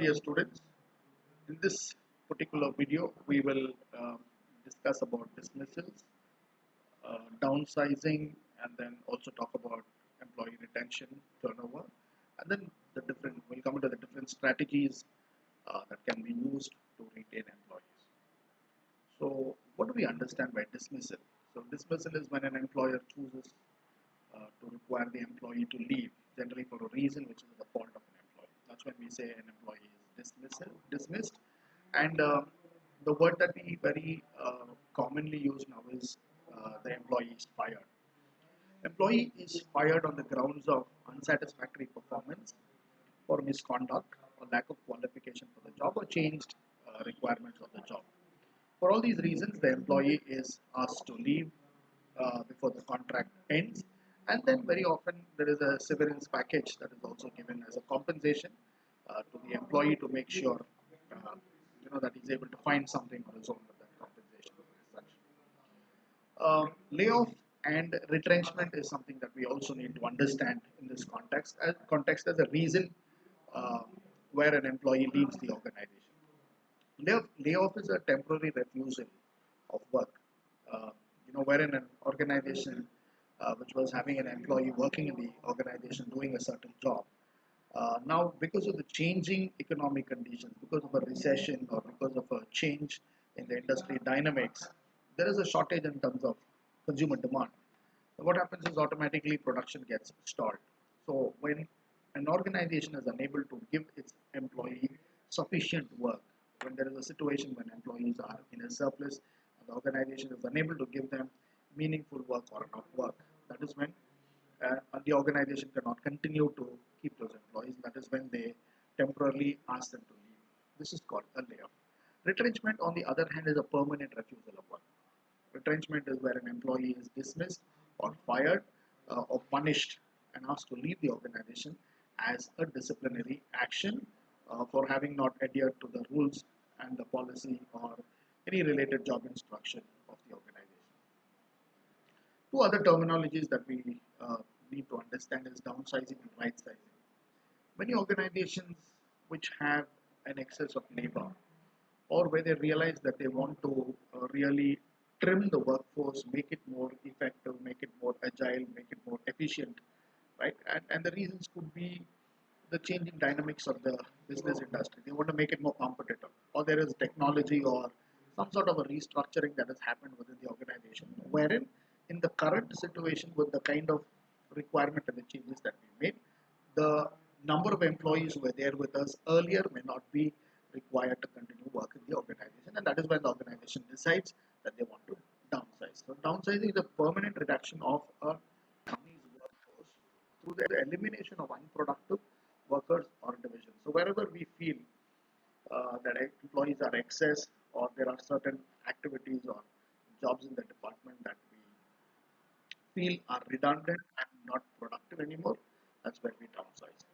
dear students. In this particular video, we will discuss about dismissals, downsizing, and then also talk about employee retention, turnover, and then we'll come into the different strategies that can be used to retain employees. So, what do we understand by dismissal? So, dismissal is when an employer chooses to require the employee to leave, generally for a reason which is the fault of an employee. That's when we say an employee is dismissed. And the word that we very commonly use now is the employee is fired. Employee is fired on the grounds of unsatisfactory performance, for misconduct, or lack of qualification for the job, or changed requirements of the job. For all these reasons, the employee is asked to leave before the contract ends, and then very often there is a severance package that is also given as a compensation to the employee to make sure that he's able to find something on his own with that compensation as such. Layoff and retrenchment is something that we also need to understand in this context as a reason uh, where an employee leaves the organization. Layoff is a temporary refusal of work. Wherein an organization which was having an employee working in the organization doing a certain job, now because of the changing economic conditions, because of a recession or because of a change in the industry dynamics, there is a shortage in terms of consumer demand. What happens is automatically production gets stalled. So when an organization is unable to give its employee sufficient work, when there is a situation when employees are in a surplus and the organization is unable to give them meaningful work or enough work, that is when the organization cannot continue to keep those employees. That is when they temporarily ask them to leave. This is called a layoff. Retrenchment, on the other hand, is a permanent refusal of work. Retrenchment is where an employee is dismissed or fired or punished and asked to leave the organization as a disciplinary action for having not adhered to the rules and the policy or any related job instruction of the organization. Two other terminologies that we need to understand is downsizing and right sizing. Many organizations which have an excess of labor, or where they realize that they want to really trim the workforce, make it more effective, make it more agile, make it more efficient, right? And the reasons could be the changing dynamics of the business industry. They want to make it more competitive, or there is technology or some sort of a restructuring that has happened within the organization, wherein in the current situation with the kind of requirement and the changes that we made, the number of employees who were there with us earlier may not be required to continue work in the organization, and that is when the organization decides that they want to downsize. So downsizing is a permanent reduction of a company's workforce through the elimination of unproductive workers or divisions. So wherever we feel that employees are excess, or there are certain activities or jobs in the department that we feel are redundant and not productive anymore, that's where we downsize.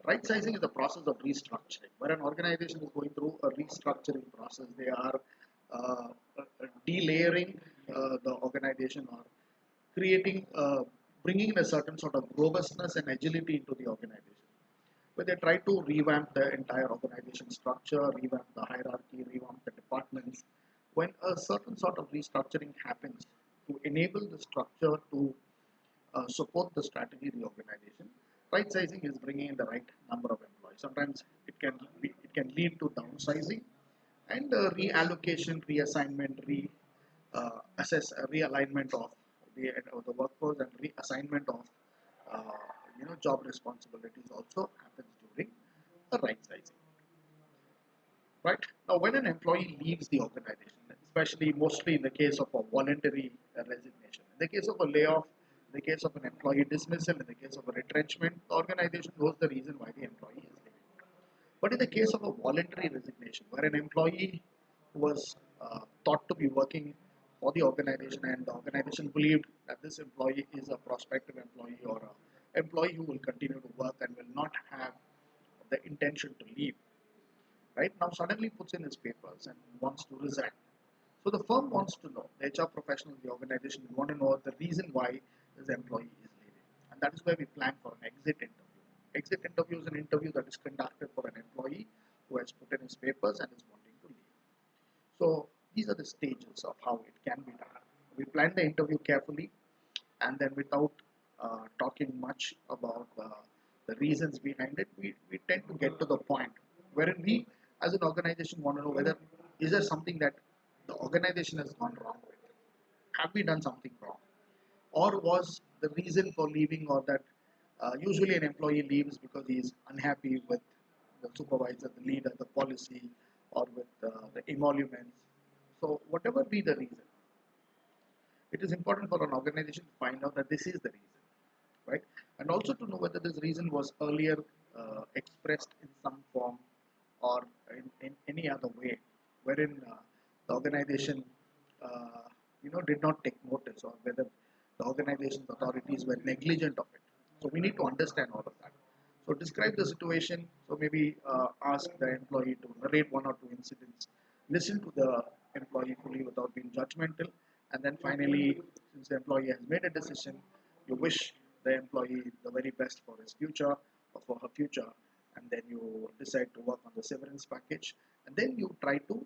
Right sizing is the process of restructuring. Where an organization is going through a restructuring process, they are uh, delayering the organization, or creating, bringing in a certain sort of robustness and agility into the organization, where they try to revamp the entire organization structure, revamp the hierarchy, revamp the departments. When a certain sort of restructuring happens to enable the structure to support the strategy of the organization, right sizing is bringing in the right number of employees. Sometimes it can lead to downsizing and reallocation, reassignment, realignment of the workforce, and reassignment of job responsibilities also happens during the right sizing. Right now, when an employee leaves the organization, especially mostly in the case of a voluntary resignation, in the case of a layoff, in the case of an employee dismissal, in the case of a retrenchment, the organization knows the reason why the employee is leaving. But in the case of a voluntary resignation, where an employee was thought to be working for the organization, and the organization believed that this employee is a prospective employee, or an employee who will continue to work and will not have the intention to leave, right now suddenly puts in his papers and wants to resign. So the firm wants to know, the HR professional, the organization want to know the reason why this employee is leaving. And that is where we plan for an exit interview. Exit interview is an interview that is conducted for an employee who has put in his papers and is wanting to leave. So these are the stages of how it can be done. We plan the interview carefully, and then without talking much about the reasons behind it, we tend to get to the point wherein we as an organization want to know whether is there something that the organization has gone wrong with. Have we done something wrong? Or was the reason for leaving, or that usually an employee leaves because he is unhappy with the supervisor, the leader, the policy, or with the emoluments. So whatever be the reason, it is important for an organization to find out that this is the reason, right? And also to know whether this reason was earlier expressed in some form or in any other way, wherein the organization, did not take notice, or whether the organization's authorities were negligent of it. So we need to understand all of that. So describe the situation. So maybe ask the employee to narrate one or two incidents, listen to the employee fully without being judgmental, and then finally, since the employee has made a decision, you wish the employee the very best for his future or for her future, and then you decide to work on the severance package, and then you try to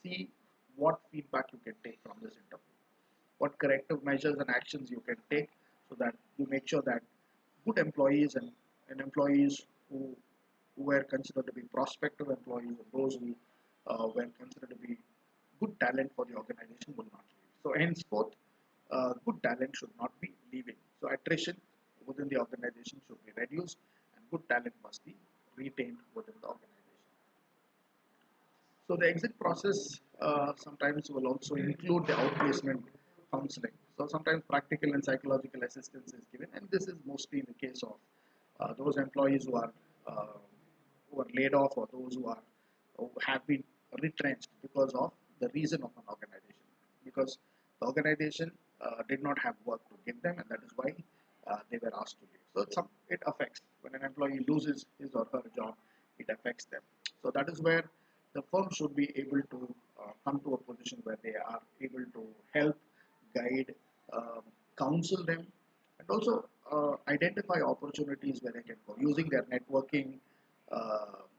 see what feedback you can take from this interview, what corrective measures and actions you can take, so that you make sure that good employees and employees who were considered to be prospective employees, and those who were considered to be good talent for the organization will not leave. So henceforth, good talent should not be leaving. So attrition within the organization should be reduced, and good talent must be retained within the organization. So the exit process sometimes will also include the outplacement counseling. So sometimes practical and psychological assistance is given, and this is mostly in the case of those employees uh, who are laid off, or those who have been retrenched because of the reason of an organization, because the organization did not have work to give them, and that is why they were asked to leave. So it affects when an employee loses his or her job, it affects them. So that is where the firm should be able to come to a position where they are able to help, guide, um, counsel them, and also identify opportunities where they can go using their networking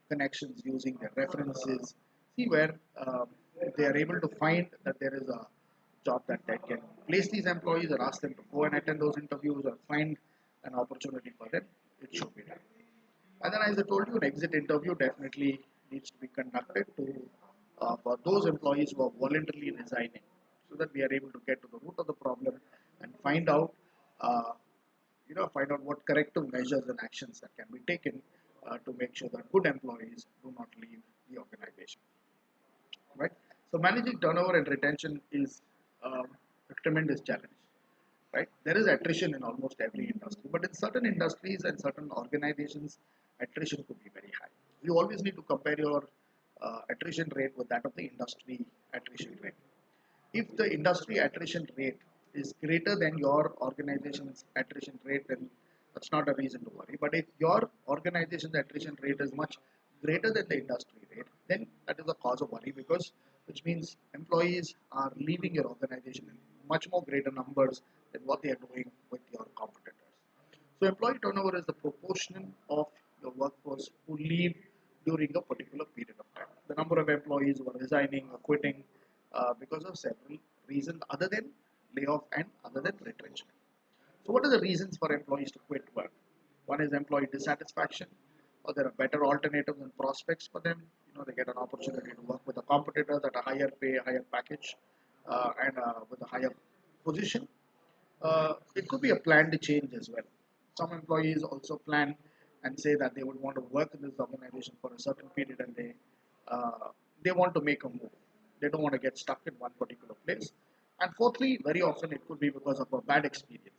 connections, using their references. See where if they are able to find that there is a job that they can place these employees, or ask them to go and attend those interviews, or find an opportunity for them, it should be done. And then, as I told you, an exit interview definitely needs to be conducted to for those employees who are voluntarily resigning, so that we are able to get to the root of the problem and uh, find out what corrective measures and actions that can be taken to make sure that good employees do not leave the organization. Right. So managing turnover and retention is a tremendous challenge. Right. There is attrition in almost every industry, but in certain industries and certain organizations, attrition could be very high. You always need to compare your attrition rate with that of the industry attrition rate. If the industry attrition rate is greater than your organization's attrition rate, then that's not a reason to worry. But if your organization's attrition rate is much greater than the industry rate, then that is a cause of worry, because which means employees are leaving your organization in much more greater numbers than what they are doing with your competitors. So employee turnover is the proportion of your workforce who leave during a particular period of time. The number of employees who are resigning or quitting because of several reasons other than layoff and other than retrenchment. So what are the reasons for employees to quit work? One is employee dissatisfaction, or there are better alternatives and prospects for them. They get an opportunity to work with a competitor at a higher pay, higher package, and with a higher position. It could be a planned change as well. Some employees also plan and say that they would want to work in this organization for a certain period, and they want to make a move. They don't want to get stuck in one particular place. And fourthly, very often it could be because of a bad experience.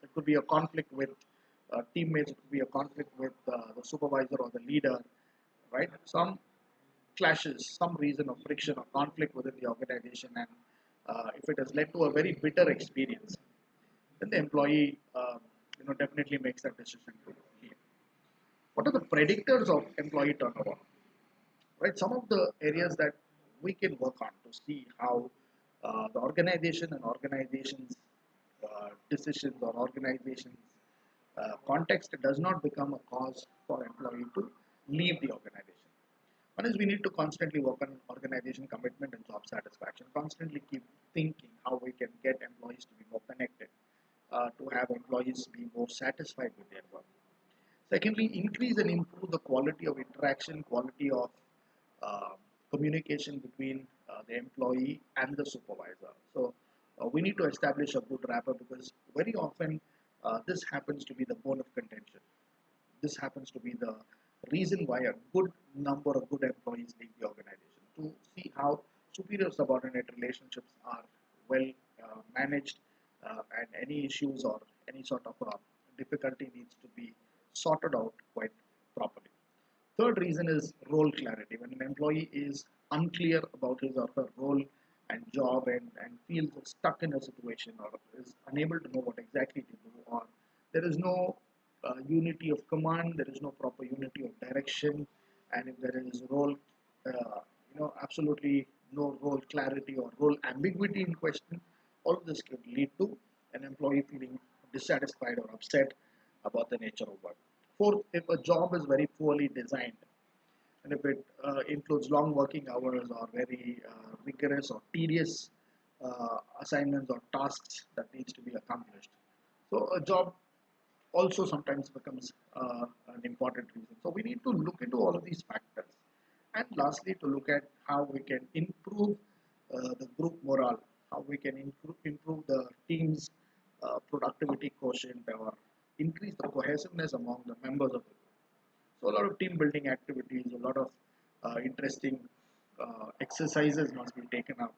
It could be a conflict with teammates. It could be a conflict with the supervisor or the leader, right? Some clashes, some reason of friction or conflict within the organization, and if it has led to a very bitter experience, then the employee definitely makes that decision to leave. What are the predictors of employee turnover? Right, some of the areas that we can work on to see how the organization's decisions or organization's context does not become a cause for employee to leave the organization. One is we need to constantly work on organization commitment and job satisfaction, constantly keep thinking how we can get employees to be more connected, to have employees be more satisfied with their work. Secondly, increase and improve the quality of interaction, quality of uh, communication between the employee and the supervisor. So we need to establish a good rapport because very often this happens to be the bone of contention. This happens to be the reason why a good number of good employees leave the organization, to see how superior subordinate relationships are well managed, and any issues or any sort of difficulty needs to be sorted out quite properly. Third reason is role clarity. When an employee is unclear about his or her role and job, and feels stuck in a situation or is unable to know what exactly to do, or there is no unity of command, there is no proper unity of direction, and if there is role, absolutely no role clarity or role ambiguity in question, all of this could lead to an employee feeling dissatisfied or upset about the nature of work. Fourth, if a job is very poorly designed, and if it includes long working hours or very rigorous or tedious assignments or tasks that needs to be accomplished, so a job also sometimes becomes an important reason. So we need to look into all of these factors, and lastly, to look at how we can improve the group morale, how we can improve the team's productivity quotient, or increase the cohesiveness among the members of the group. So a lot of team building activities, a lot of interesting exercises must be taken up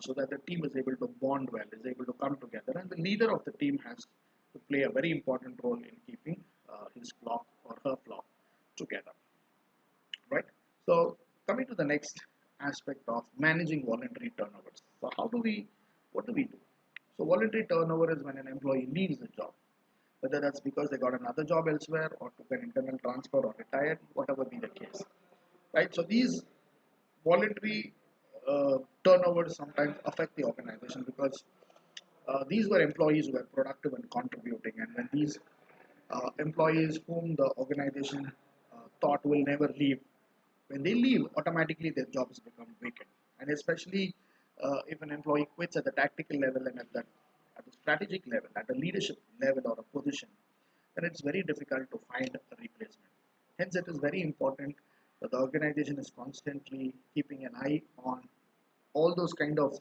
so that the team is able to bond well, is able to come together, and the leader of the team has to play a very important role in keeping his flock or her flock together, right? So coming to the next aspect of managing voluntary turnovers. So what do we do? So voluntary turnover is when an employee leaves the job, whether that's because they got another job elsewhere or took an internal transfer or retired, whatever be the case, right? So these voluntary turnovers sometimes affect the organization because these were employees who were productive and contributing, and when these employees whom the organization thought will never leave, when they leave, automatically their jobs become vacant. And especially if an employee quits at the tactical level and at the strategic level, at the leadership level or a position, then it's very difficult to find a replacement. Hence, it is very important that the organization is constantly keeping an eye on all those kind of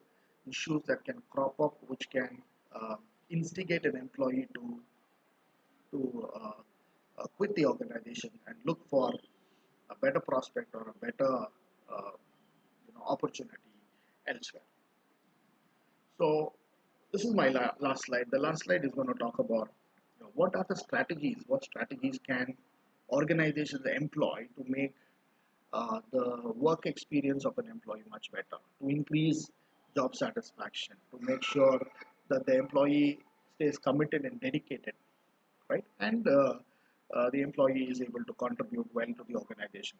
issues that can crop up, which can uh, instigate an employee to quit the organization and look for a better prospect or a better opportunity elsewhere. So this is my last slide. The last slide is going to talk about what are the strategies. What strategies can organizations employ to make the work experience of an employee much better, to increase job satisfaction, to make sure that the employee stays committed and dedicated, right? And the employee is able to contribute well to the organization.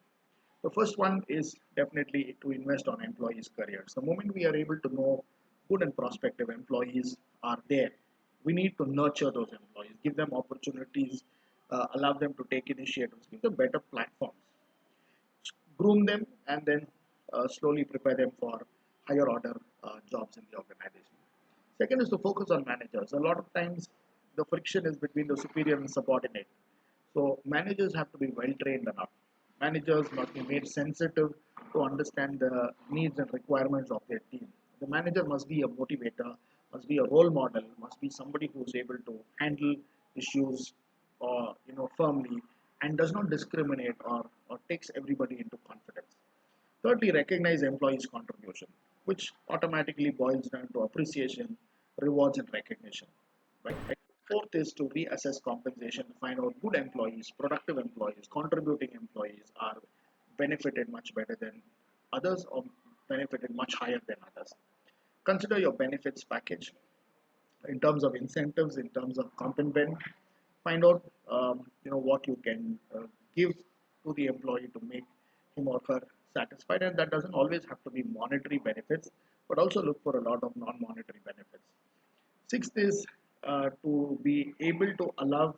The first one is definitely to invest on employees' careers. The moment we are able to know good and prospective employees are there, we need to nurture those employees, give them opportunities, allow them to take initiatives, give them better platforms, groom them, and then slowly prepare them for higher order jobs in the organization. Second is to focus on managers. A lot of times the friction is between the superior and subordinate. So managers have to be well trained enough. Managers must be made sensitive to understand the needs and requirements of their team. The manager must be a motivator, must be a role model, must be somebody who is able to handle issues or firmly, and does not discriminate or takes everybody into confidence. Thirdly, recognize employees' contribution, which automatically boils down to appreciation, rewards, and recognition. Right? Fourth is to reassess compensation to find out good employees, productive employees, contributing employees are benefited much better than others or benefited much higher than others. Consider your benefits package in terms of incentives, in terms of comp and ben. Find out what you can give to the employee to make him or her satisfied, and that doesn't always have to be monetary benefits, but also look for a lot of non-monetary benefits. Sixth is to be able to allow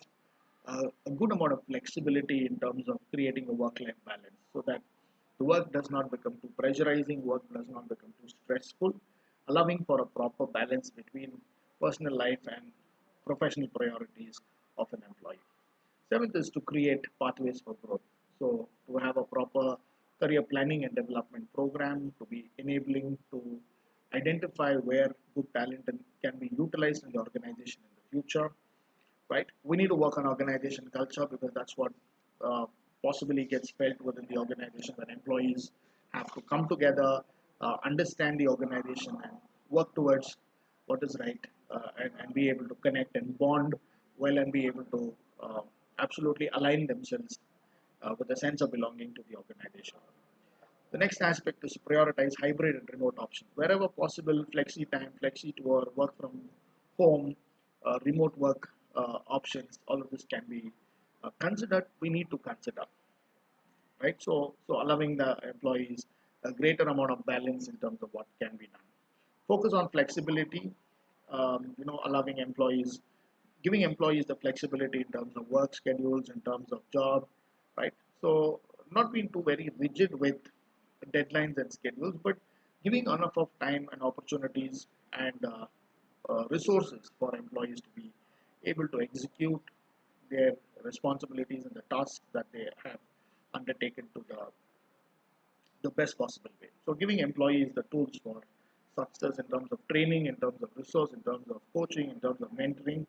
a good amount of flexibility in terms of creating a work-life balance, so that The work does not become too pressurizing, work does not become too stressful, allowing for a proper balance between personal life and professional priorities of an employee. Seventh is to create pathways for growth. So, to have a proper career planning and development program, to be enabling to identify where good talent can be utilized in the organization in the future, right? We need to work on organization culture because that's what uh, possibly gets felt within the organization when employees have to come together, understand the organization, and work towards what is right, and be able to connect and bond well and be able to absolutely align themselves with a sense of belonging to the organization. The next aspect is to prioritize hybrid and remote options. Wherever possible, flexi time, flexi tour, work from home, remote work options, all of this can be considered. We need to consider, right? So allowing the employees a greater amount of balance in terms of what can be done. Focus on flexibility, allowing employees, giving employees the flexibility in terms of work schedules, in terms of job, right? So not being too very rigid with deadlines and schedules, but giving enough of time and opportunities and resources for employees to be able to execute their responsibilities and the tasks that they have undertaken to the best possible way. So giving employees the tools for success in terms of training, in terms of resource, in terms of coaching, in terms of mentoring,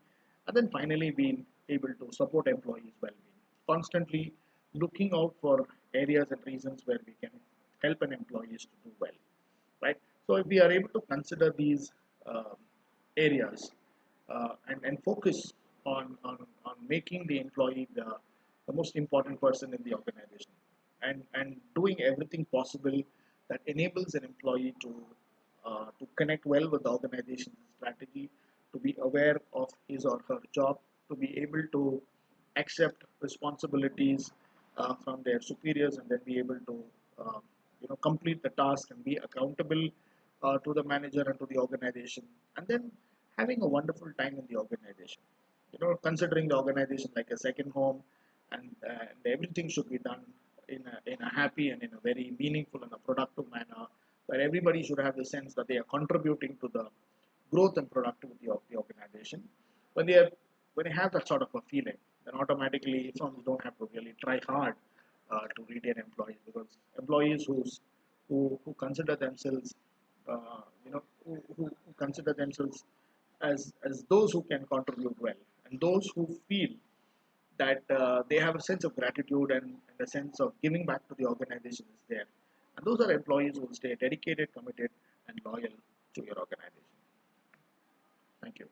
and then finally being able to support employees' well-being. Constantly looking out for areas and reasons where we can help an employees to do well, right? So if we are able to consider these uh, areas and focus on making the employee the most important person in the organization and doing everything possible that enables an employee to connect well with the organization's strategy, to be aware of his or her job, to be able to accept responsibilities from their superiors and then be able to uh, complete the task and be accountable to the manager and to the organization, and then having a wonderful time in the organization, considering the organization like a second home, and everything should be done in a happy and in a very meaningful and a productive manner, where everybody should have the sense that they are contributing to the growth and productivity of the organization. When they are, when they have that sort of a feeling, then automatically firms don't have to really try hard to retain employees, because employees who consider themselves who consider themselves as those who can contribute well, and those who feel that they have a sense of gratitude and a sense of giving back to the organization is there. And those are employees who will stay dedicated, committed, and loyal to your organization. Thank you.